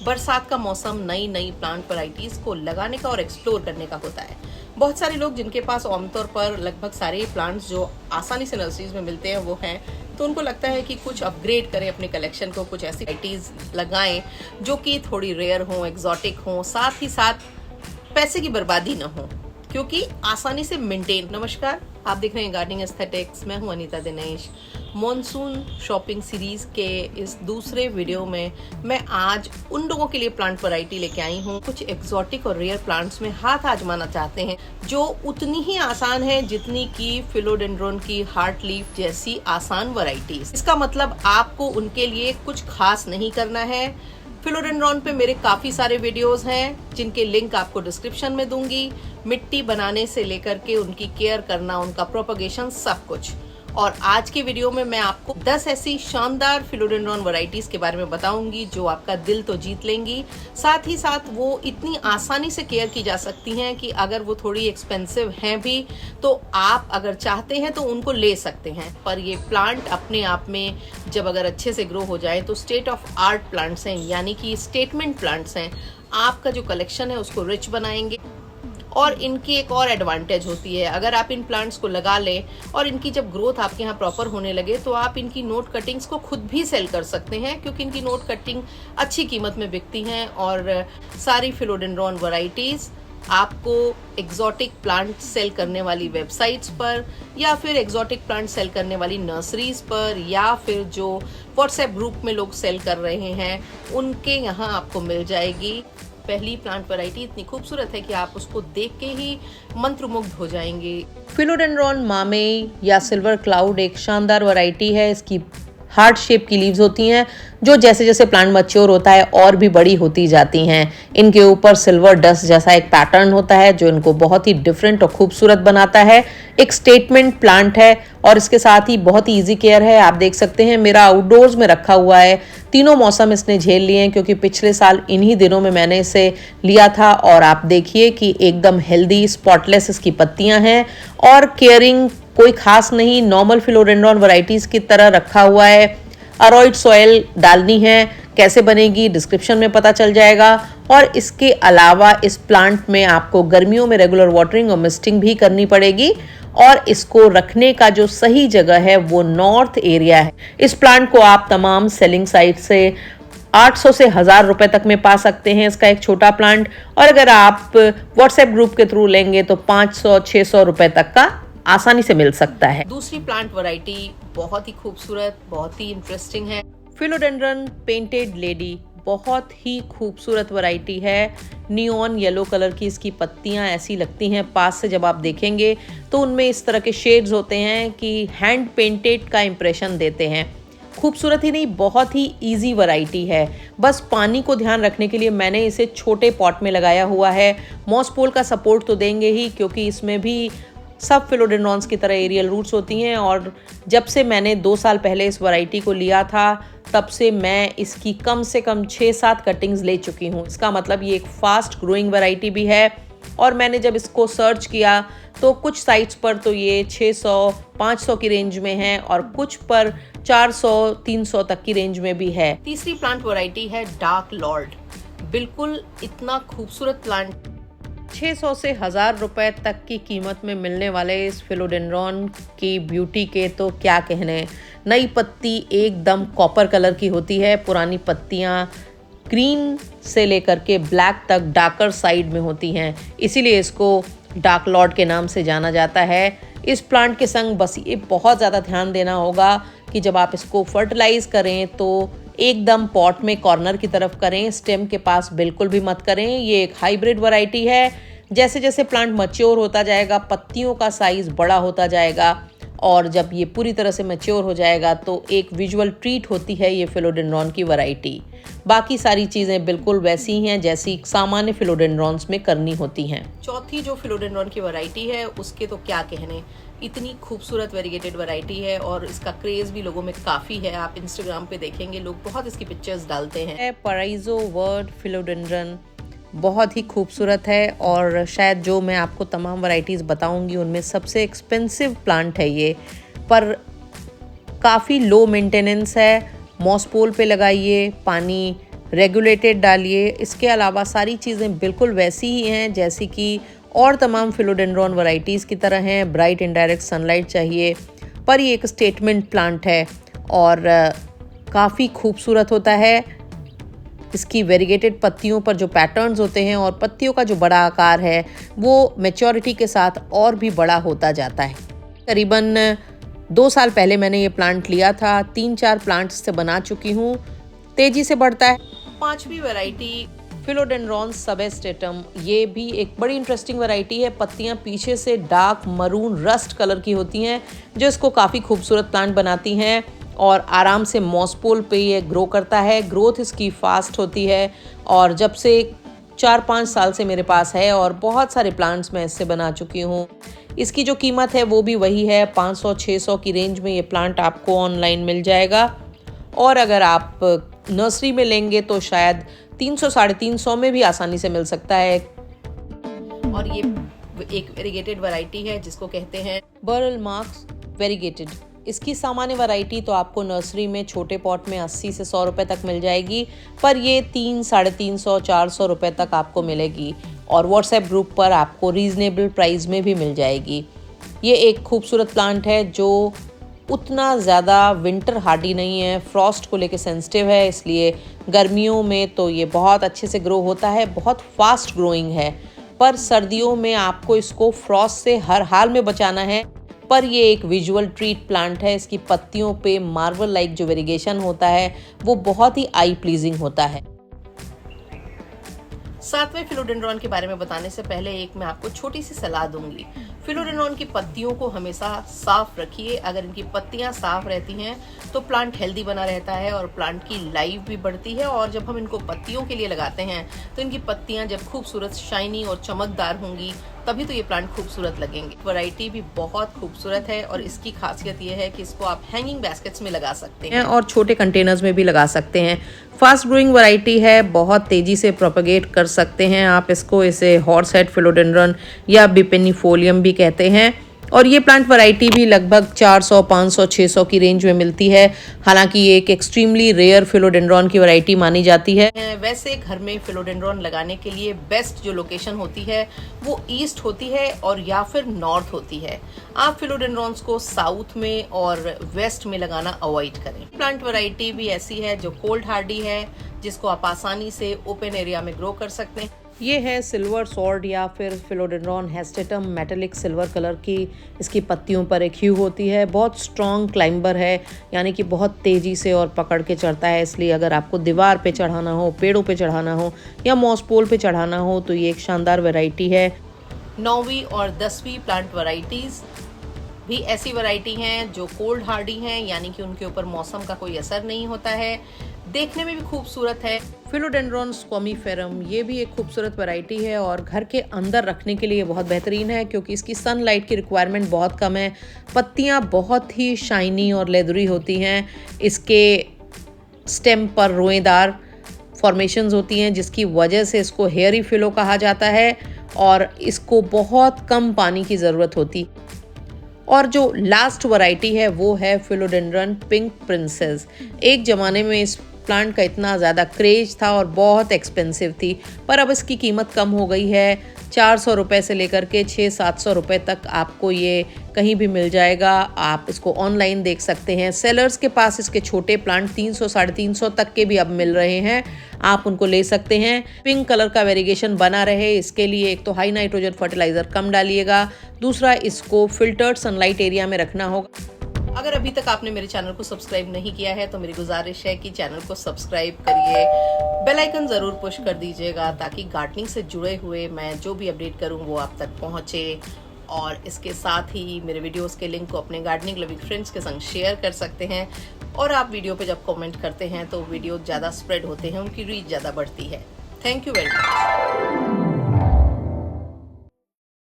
बरसात का मौसम नई नई प्लांट वैरायटीज़ को लगाने का और एक्सप्लोर करने का होता है। बहुत सारे लोग जिनके पास आमतौर पर लगभग सारे प्लांट्स जो आसानी से नर्सरीज में मिलते हैं वो हैं, तो उनको लगता है कि कुछ अपग्रेड करें अपने कलेक्शन को, कुछ ऐसी वैरायटीज़ लगाएं जो कि थोड़ी रेयर हों, एग्जॉटिक हों, साथ ही साथ पैसे की बर्बादी ना हो, क्योंकि आसानी से मेंटेन। नमस्कार, आप देख रहे हैं गार्डनिंग एस्थेटिक्स। मैं हूं Anita Dinesh. Monsoon shopping series के इस दूसरे वीडियो में मैं आज उन लोगों के लिए प्लांट वैरायटी लेके आई हूं, कुछ एक्सोटिक और रेयर प्लांट्स में हाथ आजमाना चाहते हैं जो उतनी ही आसान है जितनी की फिलोडेंड्रोन की हार्ट लीफ जैसी आसान वैरायटीज। इसका मतलब आपको उनके लिए कुछ खास नहीं करना है। फिलोडेंड्रॉन पे मेरे काफ़ी सारे वीडियोस हैं जिनके लिंक आपको डिस्क्रिप्शन में दूंगी। मिट्टी बनाने से लेकर के उनकी केयर करना, उनका प्रोपगेशन, सब कुछ। और आज के वीडियो में मैं आपको 10 ऐसी शानदार फिलोडेंड्रॉन वैरायटीज के बारे में बताऊंगी जो आपका दिल तो जीत लेंगी। साथ ही साथ वो इतनी आसानी से केयर की जा सकती हैं कि अगर वो थोड़ी एक्सपेंसिव हैं भी तो आप अगर चाहते हैं तो उनको ले सकते हैं। पर ये प्लांट अपने आप में जब अगर अच्छे से ग्रो हो जाए तो स्टेट ऑफ आर्ट प्लांट्स हैं, यानी कि स्टेटमेंट प्लांट्स हैं। आपका जो कलेक्शन है उसको रिच बनाएंगे। और इनकी एक और एडवांटेज होती है, अगर आप इन प्लांट्स को लगा लें और इनकी जब ग्रोथ आपके यहाँ प्रॉपर होने लगे तो आप इनकी नोट कटिंग्स को खुद भी सेल कर सकते हैं, क्योंकि इनकी नोट कटिंग अच्छी कीमत में बिकती हैं। और सारी फिलोडेंड्रॉन वैरायटीज़ आपको एग्जॉटिक प्लांट सेल करने वाली वेबसाइट्स पर, या फिर एग्जॉटिक प्लांट सेल करने वाली नर्सरीज पर, या फिर जो व्हाट्सएप ग्रुप में लोग सेल कर रहे हैं उनके यहाँ आपको मिल जाएगी। पहली प्लांट वैरायटी इतनी खूबसूरत है कि आप उसको देख के ही मंत्रमुग्ध हो जाएंगे। फिलोडेंड्रॉन मामे या सिल्वर क्लाउड एक शानदार वैरायटी है। इसकी हार्ट शेप की लीव्स होती हैं जो जैसे जैसे प्लांट मैच्योर होता है और भी बड़ी होती जाती हैं। इनके ऊपर सिल्वर डस्ट जैसा एक पैटर्न होता है जो इनको बहुत ही डिफरेंट और खूबसूरत बनाता है। एक स्टेटमेंट प्लांट है और इसके साथ ही बहुत ही ईजी केयर है। आप देख सकते हैं मेरा आउटडोर्स में रखा हुआ है। तीनों मौसम इसने झेल लिए हैं, क्योंकि पिछले साल इन्हीं दिनों में मैंने इसे लिया था। और आप देखिए कि एकदम हेल्दी स्पॉटलेस इसकी पत्तियां हैं और केयरिंग कोई खास नहीं, नॉर्मल फिलोडेंड्रॉन वैरायटीज की तरह रखा हुआ है। अरॉइड सॉइल डालनी है, कैसे बनेगी डिस्क्रिप्शन में पता चल जाएगा। और इसके अलावा इस प्लांट में आपको गर्मियों में रेगुलर वाटरिंग और मिस्टिंग भी करनी पड़ेगी। और इसको रखने का जो सही जगह है वो नॉर्थ एरिया है। इस प्लांट को आप तमाम सेलिंग साइट से 800 से 1000 रुपए तक में पा सकते हैं, इसका एक छोटा प्लांट। और अगर आप व्हाट्सएप ग्रुप के थ्रू लेंगे तो 500-600 रुपए तक का आसानी से मिल सकता है। दूसरी प्लांट वैरायटी बहुत ही खूबसूरत, बहुत ही इंटरेस्टिंग है। फिलोडेंड्रन पेंटेड लेडी बहुत ही खूबसूरत वैरायटी है। नियॉन येलो कलर की इसकी पत्तियां ऐसी लगती हैं, पास से जब आप देखेंगे तो उनमें इस तरह के शेड्स होते हैं कि हैंड पेंटेड का इंप्रेशन देते हैं। खूबसूरत ही नहीं, बहुत ही इजी वैरायटी है। बस पानी को ध्यान रखने के लिए मैंने इसे छोटे पॉट में लगाया हुआ है। मॉस पोल का सपोर्ट तो देंगे ही, क्योंकि इसमें भी सब फिलोडेंड्रॉन्स की तरह एरियल रूट्स होती हैं। और जब से मैंने 2 साल पहले इस वैरायटी को लिया था तब से मैं इसकी कम से कम 6-7 कटिंग्स ले चुकी हूँ। इसका मतलब ये एक फास्ट ग्रोइंग वैरायटी भी है। और मैंने जब इसको सर्च किया तो कुछ साइट्स पर तो ये 600-500 की रेंज में है और कुछ पर 400-300 तक की रेंज में भी है। तीसरी प्लांट वैरायटी है डार्क लॉर्ड। बिल्कुल इतना खूबसूरत प्लांट 600 से 1000 रुपए तक की कीमत में मिलने वाले इस फिलोडेंड्रॉन की ब्यूटी के तो क्या कहने। नई पत्ती एकदम कॉपर कलर की होती है, पुरानी पत्तियां ग्रीन से लेकर के ब्लैक तक डार्कर साइड में होती हैं, इसीलिए इसको डार्क लॉर्ड के नाम से जाना जाता है। इस प्लांट के संग बस ये बहुत ज़्यादा ध्यान देना होगा कि जब आप इसको फर्टिलाइज करें तो एकदम पॉट में कॉर्नर की तरफ करें, स्टेम के पास बिल्कुल भी मत करें। ये एक हाइब्रिड वैरायटी है। जैसे जैसे प्लांट मैच्योर होता जाएगा पत्तियों का साइज बड़ा होता जाएगा, और जब ये पूरी तरह से मैच्योर हो जाएगा तो एक विजुअल ट्रीट होती है ये फिलोडेंड्रॉन की वैरायटी। बाकी सारी चीज़ें बिल्कुल वैसी ही हैं जैसी सामान्य फिलोडेंड्रॉन्स में करनी होती हैं। चौथी जो फिलोडेंड्रॉन की वैरायटी है उसके तो क्या कहने, इतनी खूबसूरत वेरीगेटेड वैरायटी है और इसका क्रेज भी लोगों में काफ़ी है। आप इंस्टाग्राम पे देखेंगे लोग बहुत इसकी पिक्चर्स डालते हैं। पैराइजो वर्ड फिलोडेंड्रन बहुत ही खूबसूरत है और शायद जो मैं आपको तमाम वैरायटीज़ बताऊंगी उनमें सबसे एक्सपेंसिव प्लांट है ये, पर काफ़ी लो मेंटेनेंस है। मॉस पोल पे लगाइए, पानी रेगुलेटेड डालिए। इसके अलावा सारी चीज़ें बिल्कुल वैसी ही हैं जैसी कि और तमाम फिलोडेंड्रॉन वैरायटीज़ की तरह हैं। ब्राइट इनडायरेक्ट सनलाइट चाहिए, पर ये एक स्टेटमेंट प्लांट है और काफ़ी खूबसूरत होता है। इसकी वेरीगेटेड पत्तियों पर जो पैटर्न्स होते हैं और पत्तियों का जो बड़ा आकार है वो मैच्योरिटी के साथ और भी बड़ा होता जाता है। करीबन 2 साल पहले मैंने ये प्लांट लिया था, 3-4 प्लांट्स से बना चुकी हूँ, तेज़ी से बढ़ता है। 5वीं वैरायटी फिलोडेंड्रॉन सबस्टेटम, ये भी एक बड़ी इंटरेस्टिंग वैरायटी है। पत्तियां पीछे से डार्क मरून रस्ट कलर की होती हैं जो इसको काफ़ी खूबसूरत प्लांट बनाती हैं और आराम से मॉसपोल पे ये ग्रो करता है। ग्रोथ इसकी फास्ट होती है और जब से 4-5 साल से मेरे पास है और बहुत सारे प्लांट्स मैं इससे बना चुकी हूँ। इसकी जो कीमत है वो भी वही है, 500-600 की रेंज में ये प्लांट आपको ऑनलाइन मिल जाएगा और अगर आप नर्सरी में लेंगे तो शायद 300-350 में भी आसानी से मिल सकता है। और ये एक वेरीगेटेड वैरायटी है जिसको कहते हैं बर्ल मार्क्स वेरीगेटेड। इसकी सामान्य वैरायटी तो आपको नर्सरी में छोटे पॉट में 80 से 100 रुपए तक मिल जाएगी, पर ये 300-350-400 रुपए तक आपको मिलेगी और व्हाट्सएप ग्रुप पर आपको रीजनेबल प्राइस में भी मिल जाएगी। ये एक खूबसूरत प्लांट है जो उतना ज़्यादा विंटर हार्डी नहीं है, फ्रॉस्ट को लेके सेंसिटिव है, इसलिए गर्मियों में तो ये बहुत अच्छे से ग्रो होता है, बहुत फास्ट ग्रोइंग है। पर सर्दियों में आपको इसको फ्रॉस्ट से हर हाल में बचाना है। पर ये एक विजुअल ट्रीट प्लांट है। इसकी पत्तियों पे मार्बल लाइक जो वेरिगेशन होता है वो बहुत ही आई प्लीजिंग होता है। 7वें फिलोडेंड्रॉन के बारे में बताने से पहले एक मैं आपको छोटी सी सलाह दूंगी। फिलोडेंड्रॉन की पत्तियों को हमेशा साफ रखिए। अगर इनकी पत्तियां साफ रहती हैं तो प्लांट हेल्दी बना रहता है और प्लांट की लाइफ भी बढ़ती है। और जब हम इनको पत्तियों के लिए लगाते हैं तो इनकी पत्तियां जब खूबसूरत शाइनी और चमकदार होंगी तभी तो ये प्लांट खूबसूरत लगेंगे। वैरायटी भी बहुत खूबसूरत है और इसकी खासियत ये है कि इसको आप हैंगिंग बास्केट्स में लगा सकते हैं और छोटे कंटेनर्स में भी लगा सकते हैं। फास्ट ग्रोइंग वैरायटी है, बहुत तेजी से प्रोपेगेट कर सकते हैं आप इसको। इसे हॉर्स हेड फिलोडेंड्रॉन या बिपेनिफोलियम भी कहते हैं और ये प्लांट वैरायटी भी लगभग 400, 500, 600 की रेंज में मिलती है। हालांकि ये एक एक्सट्रीमली रेयर फिलोडेंड्रॉन की वैरायटी मानी जाती है। वैसे घर में फिलोडेंड्रॉन लगाने के लिए बेस्ट जो लोकेशन होती है वो ईस्ट होती है और या फिर नॉर्थ होती है। आप फिलोडेंड्रॉन्स को साउथ में और वेस्ट में लगाना अवॉइड करें। प्लांट वैरायटी भी ऐसी है जो कोल्ड हार्डी है, जिसको आप आसानी से ओपन एरिया में ग्रो कर सकते हैं। ये है सिल्वर सॉर्ड या फिर फिलोडेंड्रॉन हेस्टेटम, मेटेलिक सिल्वर कलर की इसकी पत्तियों पर एक ह्यू होती है। बहुत स्ट्रॉन्ग क्लाइंबर है, यानी कि बहुत तेज़ी से और पकड़ के चढ़ता है। इसलिए अगर आपको दीवार पे चढ़ाना हो, पेड़ों पे चढ़ाना हो या मॉसपोल पे चढ़ाना हो तो ये एक शानदार वैरायटी है। 9वीं और 10वीं प्लांट वैरायटीज़ भी ऐसी वैरायटी हैं जो कोल्ड हार्डी हैं, यानी कि उनके ऊपर मौसम का कोई असर नहीं होता है। देखने में भी खूबसूरत है। फिलोडेंड्रॉन स्क्वामीफेरम, ये भी एक खूबसूरत वैरायटी है और घर के अंदर रखने के लिए बहुत बेहतरीन है क्योंकि इसकी सनलाइट की रिक्वायरमेंट बहुत कम है। पत्तियां बहुत ही शाइनी और लेदरी होती हैं। इसके स्टेम पर रोएदार फॉर्मेशंस होती हैं जिसकी वजह से इसको हेयरी फिलो कहा जाता है और इसको बहुत कम पानी की ज़रूरत होती। और जो लास्ट वैरायटी है वो है फिलोडेंड्रॉन पिंक प्रिंसेस। एक ज़माने में इस प्लांट का इतना ज़्यादा क्रेज था और बहुत एक्सपेंसिव थी, पर अब इसकी कीमत कम हो गई है। 400 रुपये से लेकर के 600-700 रुपये तक आपको ये कहीं भी मिल जाएगा। आप इसको ऑनलाइन देख सकते हैं। सेलर्स के पास इसके छोटे प्लांट 300-350 तक के भी अब मिल रहे हैं, आप उनको ले सकते हैं। पिंक कलर का वेरिगेशन बना रहे इसके लिए एक तो हाई नाइट्रोजन फर्टिलाइज़र कम डालिएगा, दूसरा इसको फिल्टर्ड सनलाइट एरिया में रखना होगा। अगर अभी तक आपने मेरे चैनल को सब्सक्राइब नहीं किया है तो मेरी गुजारिश है कि चैनल को सब्सक्राइब करिए, बेल आइकन ज़रूर पुश कर दीजिएगा ताकि गार्डनिंग से जुड़े हुए मैं जो भी अपडेट करूं वो आप तक पहुंचे। और इसके साथ ही मेरे वीडियोस के लिंक को अपने गार्डनिंग लविंग फ्रेंड्स के संग शेयर कर सकते हैं। और आप वीडियो पे जब कमेंट करते हैं तो वीडियो ज़्यादा स्प्रेड होते हैं, उनकी रीच ज़्यादा बढ़ती है। Thank you very much.